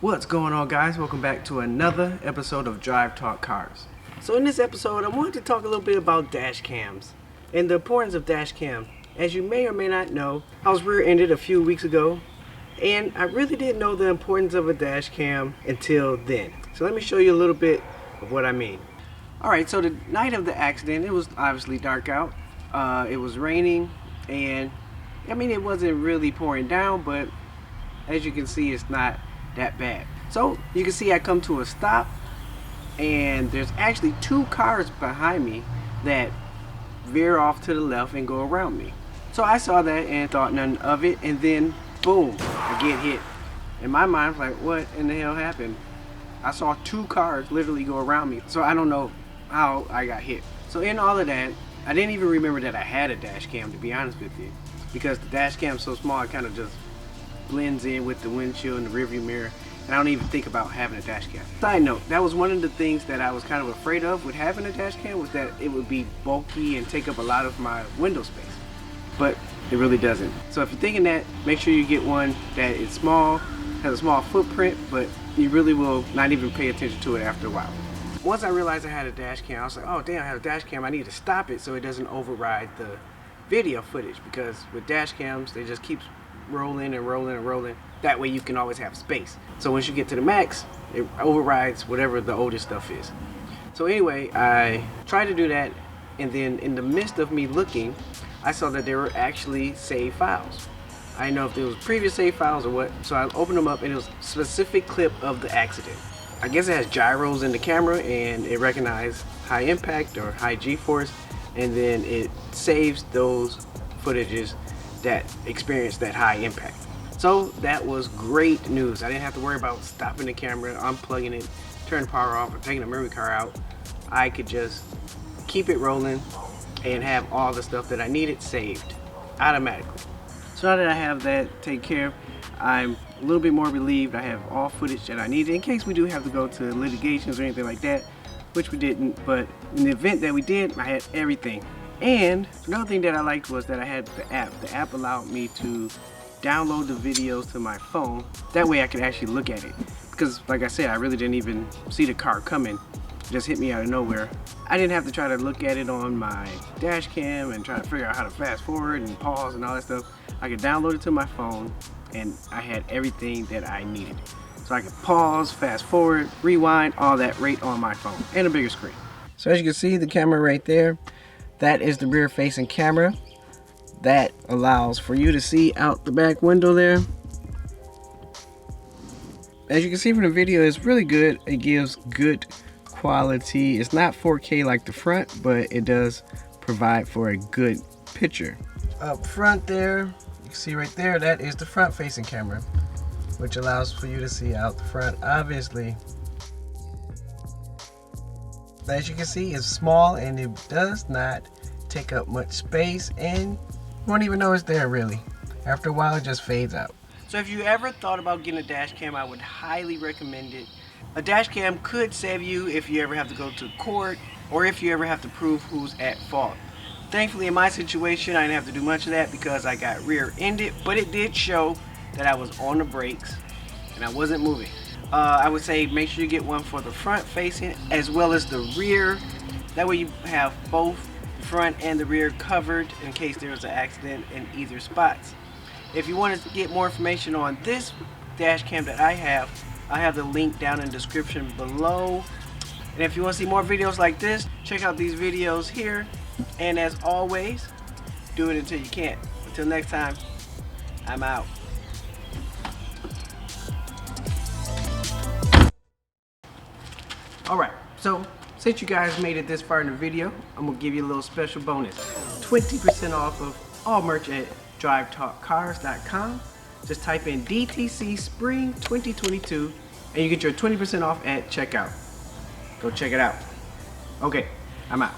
What's going on, guys? Welcome back to another episode of Drive Talk Cars. So in this episode, I wanted to talk a little bit about dash cams and the importance of dash cams. As you may or may not know, I was rear-ended a few weeks ago, and I really didn't know the importance of a dash cam until then. So let me show you a little bit of what I mean. Alright, so the night of the accident, it was obviously dark out. It was raining, and I mean, it wasn't really pouring down, but as you can see, it's not that bad. So you can see I come to a stop, and there's actually two cars behind me that veer off to the left and go around me. So I saw that and thought nothing of it, and then boom, I get hit. In my mind, I was like, what in the hell happened? I saw two cars literally go around me, so I don't know how I got hit. So in all of that, I didn't even remember that I had a dash cam, to be honest with you, because the dash cam's so small, it kind of just blends in with the windshield and the rearview mirror, and I don't even think about having a dash cam. Side note, that was one of the things that I was kind of afraid of with having a dash cam, was that it would be bulky and take up a lot of my window space, but it really doesn't. So if you're thinking that, make sure you get one that is small, has a small footprint, but you really will not even pay attention to it after a while. Once I realized I had a dash cam, I was like, oh damn, I have a dash cam, I need to stop it so it doesn't override the video footage, because with dash cams, they just keep rolling and rolling and rolling. That way you can always have space. So once you get to the max, it overrides whatever the older stuff is. So anyway, I tried to do that, and then in the midst of me looking, I saw that there were actually saved files. I didn't know if there was previous save files or what, so I opened them up, and it was a specific clip of the accident. I guess it has gyros in the camera, and it recognized high impact or high G-force, and then it saves those footages that experienced that high impact. So that was great news. I didn't have to worry about stopping the camera, unplugging it, turning the power off, or taking the memory card out. I could just keep it rolling and have all the stuff that I needed saved automatically. So now that I have that taken care of, I'm a little bit more relieved. I have all footage that I needed in case we do have to go to litigations or anything like that, which we didn't, but in the event that we did, I had everything. And another thing that I liked was that I had the app. The app allowed me to download the videos to my phone. That way I could actually look at it. Because like I said, I really didn't even see the car coming. It just hit me out of nowhere. I didn't have to try to look at it on my dash cam and try to figure out how to fast forward and pause and all that stuff. I could download it to my phone, and I had everything that I needed. So I could pause, fast forward, rewind, all that right on my phone, and a bigger screen. So as you can see, the camera right there, that is the rear facing camera. That allows for you to see out the back window there. As you can see from the video, it's really good. It gives good quality. It's not 4K like the front, but it does provide for a good picture. Up front there, you can see right there, that is the front facing camera, which allows for you to see out the front, obviously. As you can see, it's small and it does not take up much space, and you won't even know it's there really. After a while, it just fades out. So if you ever thought about getting a dash cam, I would highly recommend it. A dash cam could save you if you ever have to go to court, or if you ever have to prove who's at fault. Thankfully in my situation, I didn't have to do much of that because I got rear-ended, but it did show that I was on the brakes and I wasn't moving. I would say make sure you get one for the front facing as well as the rear. That way you have both the front and the rear covered in case there's an accident in either spots. If you want to get more information on this dash cam that I have the link down in the description below. And if you want to see more videos like this, check out these videos here. And as always, do it until you can't. Until next time, I'm out. Alright, so since you guys made it this far in the video, I'm going to give you a little special bonus. 20% off of all merch at drivetalkcars.com. Just type in DTC Spring 2022 and you get your 20% off at checkout. Go check it out. Okay, I'm out.